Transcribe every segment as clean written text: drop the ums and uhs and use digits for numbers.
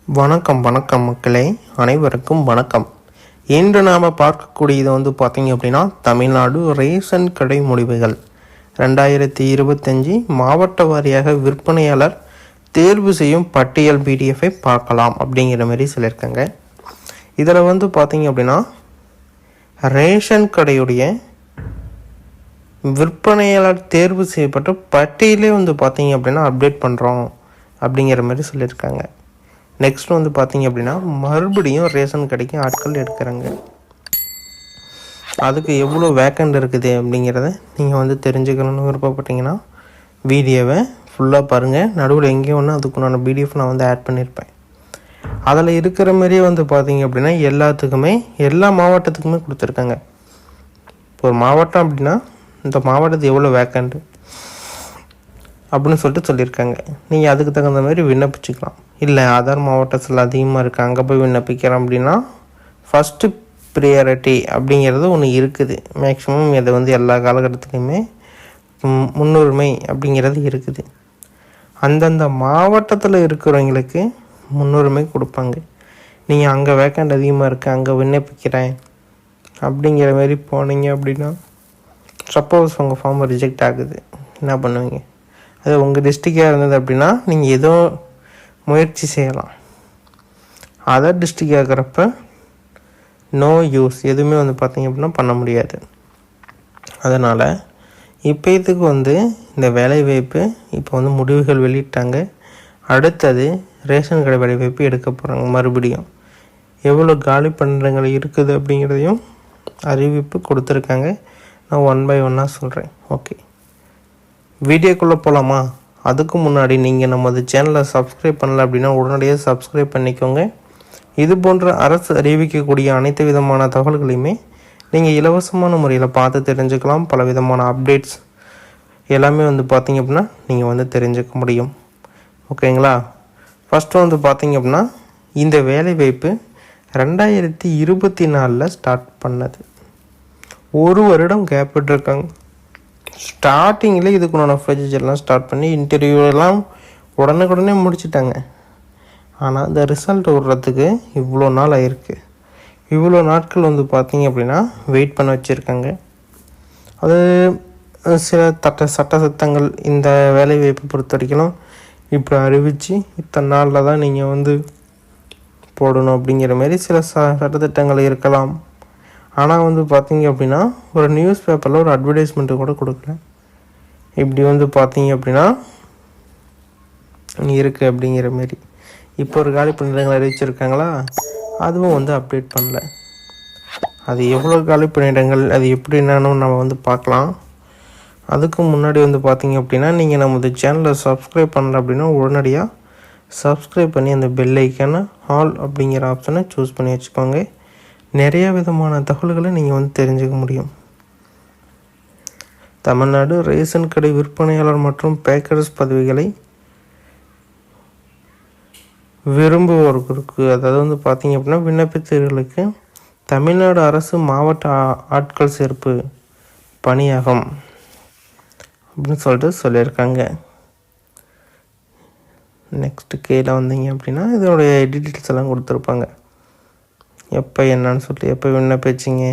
வணக்கம் மக்களே, அனைவருக்கும் வணக்கம். இன்று நாம் பார்க்கக்கூடியது பார்த்தீங்க அப்படின்னா, தமிழ்நாடு ரேஷன் கடை முடிவுகள் 2025 மாவட்ட வாரியாக விற்பனையாளர் தேர்வு செய்யும் பட்டியல் பிடிஎஃபை பார்க்கலாம் அப்படிங்கிற மாதிரி சொல்லியிருக்காங்க. இதில் பார்த்தீங்க அப்படின்னா, ரேஷன் கடையுடைய விற்பனையாளர் தேர்வு செய்யப்பட்ட பட்டியலே பார்த்தீங்க அப்படின்னா அப்டேட் பண்ணுறோம் அப்படிங்கிற மாதிரி சொல்லியிருக்காங்க. நெக்ஸ்ட் பார்த்தீங்க அப்படின்னா, மறுபடியும் ரேஷன் கடைக்கு ஆட்கள் எடுக்கிறாங்க. அதுக்கு எவ்வளோ வேக்கண்ட் இருக்குது அப்படிங்கிறத நீங்கள் தெரிஞ்சுக்கணும்னு விருப்பப்பட்டீங்கன்னா வீடியோவை ஃபுல்லாக பாருங்கள். நடுவில் எங்கேயும் ஒன்று அதுக்குண்டான பிடிஎஃப் நான் ஆட் பண்ணியிருப்பேன். அதில் இருக்கிற மாதிரியே பார்த்தீங்க அப்படின்னா எல்லாத்துக்குமே எல்லா மாவட்டத்துக்குமே கொடுத்துருக்காங்க. இப்போ ஒரு மாவட்டம் அப்படின்னா இந்த மாவட்டத்துக்கு எவ்வளோ வேக்கண்ட்டு அப்படின்னு சொல்லியிருக்காங்க. நீங்கள் அதுக்கு தகுந்த மாதிரி விண்ணப்பிச்சுக்கலாம். இல்லை அதர் மாவட்டத்தில் அதிகமாக இருக்குது, அங்கே போய் விண்ணப்பிக்கிறோம் அப்படின்னா ஃபஸ்ட்டு ப்ரியாரிட்டி அப்படிங்கிறது ஒன்று இருக்குது. மேக்ஸிமம் இதை எல்லா காலகட்டத்துலையுமே முன்னுரிமை அப்படிங்கிறது இருக்குது. அந்தந்த மாவட்டத்தில் இருக்கிறவங்களுக்கு முன்னுரிமை கொடுப்பாங்க. நீங்கள் அங்கே வேக்கண்ட் அதிகமாக இருக்குது, அங்கே விண்ணப்பிக்கிறேன் அப்படிங்கிற மாதிரி போனீங்க அப்படின்னா, சப்போஸ் உங்கள் ஃபார்ம் ரிஜெக்ட் ஆகுது, என்ன பண்ணுவீங்க? அது உங்கள் டிஸ்ட்ரிக்டாக இருந்தது அப்படின்னா நீங்கள் ஏதோ முயற்சி செய்யலாம். அதர் டிஸ்ட்ரிக்ட் ஆகிறப்ப நோ யூஸ், எதுவுமே பார்த்தீங்க அப்படின்னா பண்ண முடியாது. அதனால் இப்போ இதுக்கு இந்த வேலைவாய்ப்பு இப்போ முடிவுகள் வெளியிட்டாங்க. அடுத்தது ரேஷன் கடை வேலைவாய்ப்பு எடுக்க போகிறாங்க. மறுபடியும் எவ்வளோ காலி பணியிடங்கள் இருக்குது அப்படிங்கிறதையும் அறிவிப்பு கொடுத்துருக்காங்க. நான் 1 by 1 சொல்கிறேன். ஓகே, வீடியோக்குள்ளே போகலாமா? அதுக்கு முன்னாடி நீங்கள் நமது சேனலை சப்ஸ்கிரைப் பண்ணல அப்படின்னா உடனடியாக சப்ஸ்கிரைப் பண்ணிக்கோங்க. இது போன்ற அரசு அறிவிக்கக்கூடிய அனைத்து விதமான தகவல்களையுமே நீங்கள் இலவசமான முறையில் பார்த்து தெரிஞ்சுக்கலாம். பல விதமான அப்டேட்ஸ் எல்லாமே பார்த்தீங்க அப்படின்னா நீங்கள் தெரிஞ்சுக்க முடியும். ஓகேங்களா? ஃபஸ்ட்டு பார்த்தீங்க அப்படின்னா, இந்த வேலைவாய்ப்பு 2024 ஸ்டார்ட் பண்ணது. 1 வருடம் கேப் விட்டுருக்காங்க. ஸ்டார்டிங்கில் இதுக்குண்டான ப்ரொசீஜர்லாம் ஸ்டார்ட் பண்ணி இன்டர்வியூலாம் உடனுக்குடனே முடிச்சிட்டாங்க. ஆனால் இந்த ரிசல்ட் விடுறதுக்கு இவ்வளோ நாள் ஆயிருக்கு. இவ்வளோ நாட்கள் பார்த்தீங்க அப்படின்னா வெயிட் பண்ண வச்சுருக்காங்க. அது சில சட்ட சட்டங்கள் இந்த வேலைவாய்ப்பை பொறுத்த வரைக்கும் இப்படி அறிவித்து இத்தனை நாளில் தான் நீங்கள் போடணும் அப்படிங்கிற மாதிரி சில சட்டத்திட்டங்கள் இருக்கலாம். ஆனால் பார்த்தீங்க அப்படின்னா ஒரு நியூஸ் பேப்பரில் ஒரு அட்வர்டைஸ்மெண்ட்டு கூட கொடுக்கல. இப்படி பார்த்தீங்க அப்படின்னா இருக்குது அப்படிங்கிற மாரி. இப்போ ஒரு காலி பணியிடங்கள் அறிவிச்சிருக்காங்களா, அதுவும் அப்டேட் பண்ணல. அது எவ்வளோ காலி பணியிடங்கள், அது எப்படி என்னன்னு நம்ம பார்க்கலாம். அதுக்கு முன்னாடி பார்த்தீங்க அப்படின்னா, நீங்கள் நமது சேனலை சப்ஸ்கிரைப் பண்ணல அப்படின்னா உடனடியாக சப்ஸ்கிரைப் பண்ணி அந்த பெல் ஐக்கான ஆல் அப்படிங்கிற ஆப்ஷனை சூஸ் பண்ணி வச்சுக்கோங்க. நிறைய விதமான தகவல்களை நீங்கள் தெரிஞ்சுக்க முடியும். தமிழ்நாடு ரேஷன் கடை விற்பனையாளர் மற்றும் பேக்கர்ஸ் பதவிகளை விரும்புவோருக்கு, அதாவது பார்த்தீங்க அப்படின்னா விண்ணப்பித்தவர்களுக்கு தமிழ்நாடு அரசு மாவட்ட ஆட்கள் சேர்ப்பு பணியாகும் அப்படின்னு சொல்லியிருக்காங்க. நெக்ஸ்ட்டு கீழே வந்தீங்க அப்படின்னா இதோடைய டீட்டெயில்ஸ் எல்லாம் கொடுத்துருப்பாங்க. எப்போ என்னன்னு எப்போ விண்ணப்பிச்சிங்க,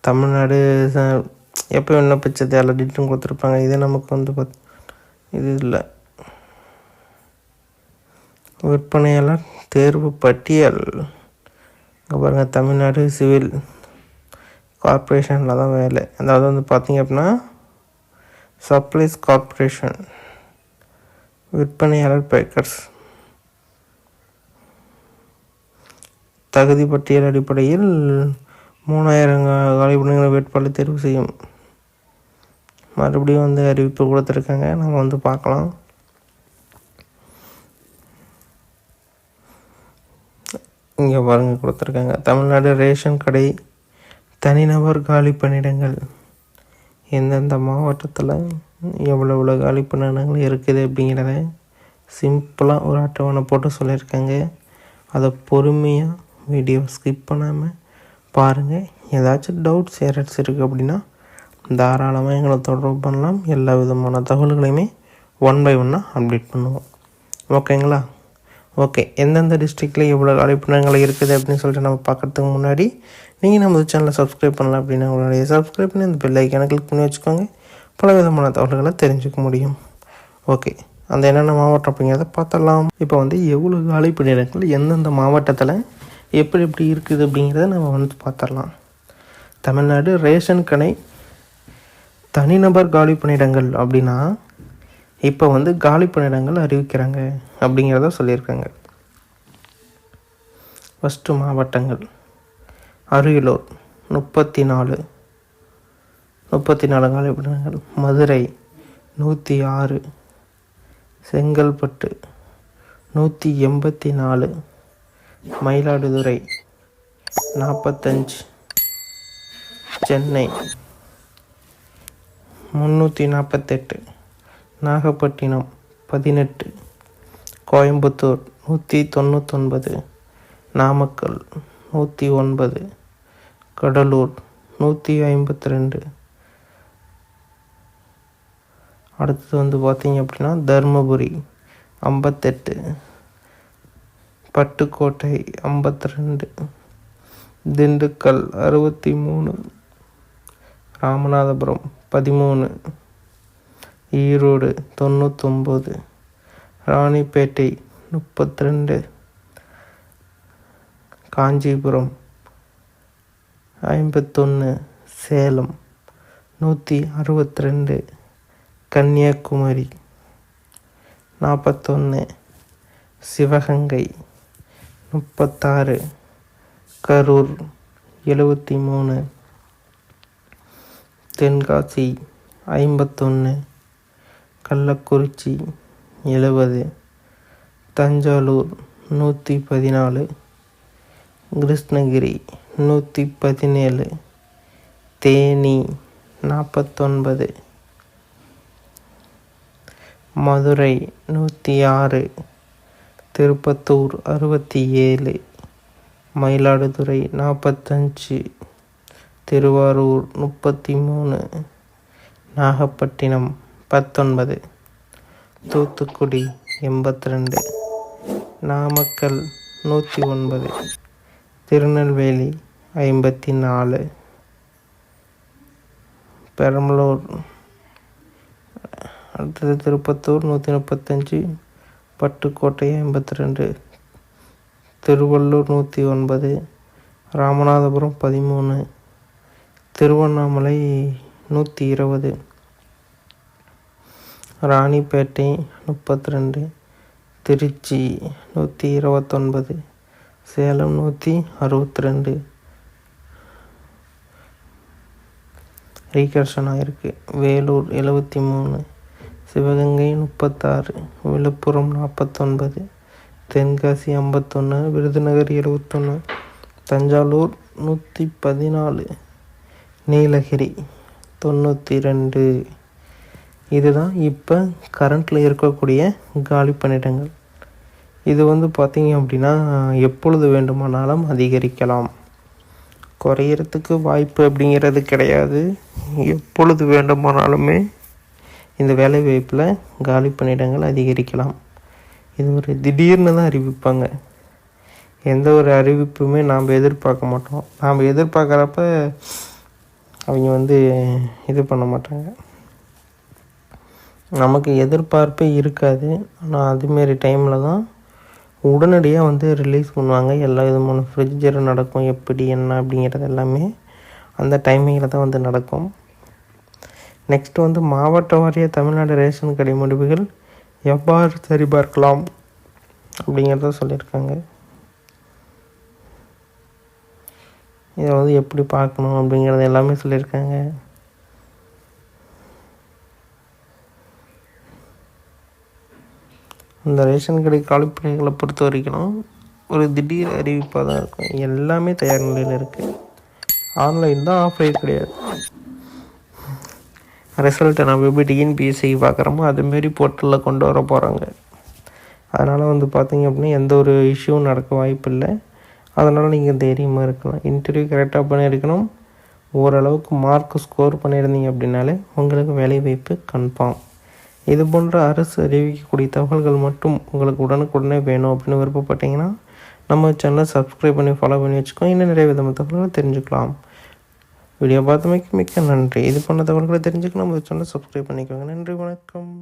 தமிழ்நாடு எப்போ விண்ணப்பிச்சது எல்லா டீட்டெயிலும் கொடுத்துருப்பாங்க. இதே நமக்கு இது இல்லை. விற்பனையாளர் தேர்வு பட்டியல் இங்கே பாருங்கள், தமிழ்நாடு சிவில் கார்ப்பரேஷனில் தான் வேலை. அதாவது பார்த்தீங்க அப்படின்னா சப்ளைஸ் கார்ப்பரேஷன் விற்பனையாளர் பேக்கர்ஸ் தகுதி பட்டியல் அடிப்படையில் 3000 காலிப்பணிகளை வேட்பாளர் தேர்வு செய்யும். மறுபடியும் அறிவிப்பு கொடுத்துருக்காங்க. நம்ம பார்க்கலாம். இங்கே பாருங்கள் கொடுத்துருக்காங்க, தமிழ்நாடு ரேஷன் கடை தனிநபர் காலி பணியிடங்கள் எந்தெந்த மாவட்டத்தில் எவ்வளோ காலி பணியிடங்கள் இருக்குது அப்படிங்கிறத சிம்பிளாக ஒரு அட்டவணை போட்டு சொல்லியிருக்காங்க. அதை பொறுமையாக வீடியோ ஸ்கிப் பண்ணாமல் பாருங்கள். ஏதாச்சும் டவுட்ஸ் எரர்ஸ் இருக்குது அப்படின்னா தாராளமாக எங்களை தொடர்பு பண்ணலாம். எல்லா விதமான தகவல்களையுமே 1 by 1 அப்டேட் பண்ணுவோம். ஓகேங்களா? ஓகே, எந்தெந்த டிஸ்ட்ரிக்டில் எவ்வளோ காலிப்பணியிடங்கள் இருக்குது அப்படின்னு சொல்லிட்டு நம்ம பார்க்குறதுக்கு முன்னாடி நீங்கள் நம்ம சேனலை சப்ஸ்கிரைப் பண்ணலாம் அப்படின்னா உங்களுடைய சப்ஸ்கிரைப் பண்ணி அந்த பெல் ஐக்கானை கிளிக் பண்ணி வச்சுக்கோங்க. பல விதமான தகவல்களை தெரிஞ்சுக்க முடியும். ஓகே, அந்த என்னென்ன மாவட்டம் அப்படிங்கிறத பார்த்தலாம். இப்போ வந்து எவ்வளோ காலிப்பணியிடங்கள் எந்தெந்த மாவட்டத்தில் எப்படி எப்படி இருக்குது அப்படிங்கிறத நம்ம வந்து பார்த்துடலாம். தமிழ்நாடு ரேஷன் கடை தனிநபர் காலிப்பணியிடங்கள் அப்படின்னா இப்போ வந்து காலிப்பணியிடங்கள் அறிவிக்கிறாங்க அப்படிங்கிறத சொல்லியிருக்காங்க. ஃபஸ்ட்டு மாவட்டங்கள்: அரியலூர் 34 காலிப்பணியிடங்கள், மதுரை 106, செங்கல்பட்டு 184, மயிலாடுதுறை 45, சென்னை 348, நாகப்பட்டினம் 18, கோயம்புத்தூர் 199, நாமக்கல் 109, கடலூர் 152. அடுத்தது வந்து பார்த்திங்க அப்படின்னா தருமபுரி 58, பட்டுக்கோட்டை 52, திண்டுக்கல் 63, ராமநாதபுரம் 13, ஈரோடு 99, ராணிப்பேட்டை 32, காஞ்சிபுரம் 51, சேலம் 162, கன்னியாகுமரி 41, சிவகங்கை 36, கரூர் 73, தென்காசி 51, கள்ளக்குறிச்சி 70, தஞ்சாவூர் 114, கிருஷ்ணகிரி 117, தேனி 49, மதுரை 106, திருப்பத்தூர் 67, மயிலாடுதுறை 45, திருவாரூர் 33, நாகப்பட்டினம் 19, தூத்துக்குடி 82, நாமக்கல் 109, திருநெல்வேலி 54, பெரம்பலூர், அடுத்தது திருப்பத்தூர் 135, பட்டுக்கோட்டை 52, திருவள்ளூர் 109, ராமநாதபுரம் 13, திருவண்ணாமலை 120, ராணிப்பேட்டை 32, திருச்சி 129, சேலம் 162 ரீகர்ஷன் ஆகிருக்கு. வேலூர் 73, சிவகங்கை 36, விழுப்புரம் 49, தென்காசி 51, விருதுநகர் 71, தஞ்சாவூர் 114, நீலகிரி 92. இதுதான் இப்போ கரண்ட்டில் இருக்கக்கூடிய காலி பணியிடங்கள். இது வந்து பார்த்திங்க அப்படின்னா எப்பொழுது வேண்டுமானாலும் அதிகரிக்கலாம், குறையிறதுக்கு வாய்ப்பு அப்படிங்கிறது கிடையாது. எப்பொழுது வேண்டுமானாலுமே இந்த வேலைவாய்ப்பில் காலி பணியிடங்கள் அதிகரிக்கலாம். இது ஒரு திடீர்னு தான் அறிவிப்பாங்க. எந்த ஒரு அறிவிப்புமே நாம் எதிர்பார்க்க மாட்டோம். நாம் எதிர்பார்க்குறப்ப அவங்க வந்து இது பண்ண மாட்டாங்க. நமக்கு எதிர்பார்ப்பே இருக்காது. ஆனால் அதுமாரி டைமில் தான் உடனடியாக வந்து ரிலீஸ் பண்ணுவாங்க. எல்லா விதமான ப்ரொசீஜர் நடக்கும், எப்படி என்ன அப்படிங்கிறது எல்லாமே அந்த டைமிங்கில் தான் வந்து நடக்கும். நெக்ஸ்ட்டு வந்து மாவட்ட வாரிய தமிழ்நாடு ரேஷன் கடை முடிவுகள் எவ்வாறு சரிபார்க்கலாம் அப்படிங்கிறத சொல்லியிருக்காங்க. இதை வந்து எப்படி பார்க்கணும் அப்படிங்கிறது எல்லாமே சொல்லியிருக்காங்க. இந்த ரேஷன் கடை காலிப்பணிகளை பொறுத்த வரைக்கும் ஒரு திடீர் அறிவிப்பாக தான் இருக்கும். எல்லாமே தயார் நிலையில் இருக்குது. ஆன்லைன் தான், ஆஃப்லைன் கிடையாது. ரிசல்ட்டை நம்ம எப்படி டிஎன்பிஎஸ்சி பார்க்குறோமோ அதுமாரி போர்ட்டலில் கொண்டு வர போகிறாங்க. அதனால் வந்து பார்த்திங்க அப்படின்னா எந்த ஒரு இஷ்யூவும் நடக்க வாய்ப்பு இல்லை. அதனால் நீங்கள் தைரியமாக இருக்கலாம். இன்டர்வியூ கரெக்டாக பண்ணியிருக்கணும். ஓரளவுக்கு மார்க் ஸ்கோர் பண்ணியிருந்தீங்க அப்படின்னாலே உங்களுக்கு வேலை வாய்ப்பு கன்ஃபார்ம். இது போன்ற அரசு அறிவிக்கக்கூடிய தகவல்கள் மட்டும் உங்களுக்கு உடனுக்குடனே வேணும் அப்படின்னு விருப்பப்பட்டீங்கன்னா நம்ம சேனலை சப்ஸ்கிரைப் பண்ணி ஃபாலோ பண்ணி வச்சுக்கோங்க. இன்னும் நிறைய விதமான தகவல்களை தெரிஞ்சுக்கலாம். வீடியோ பார்த்தமைக்கு மிக்க நன்றி. இது போன்ற தகவல்களை தெரிஞ்சுக்க நம்ம சேனலை சப்ஸ்கிரைப் பண்ணிக்கோங்க. நன்றி, வணக்கம்.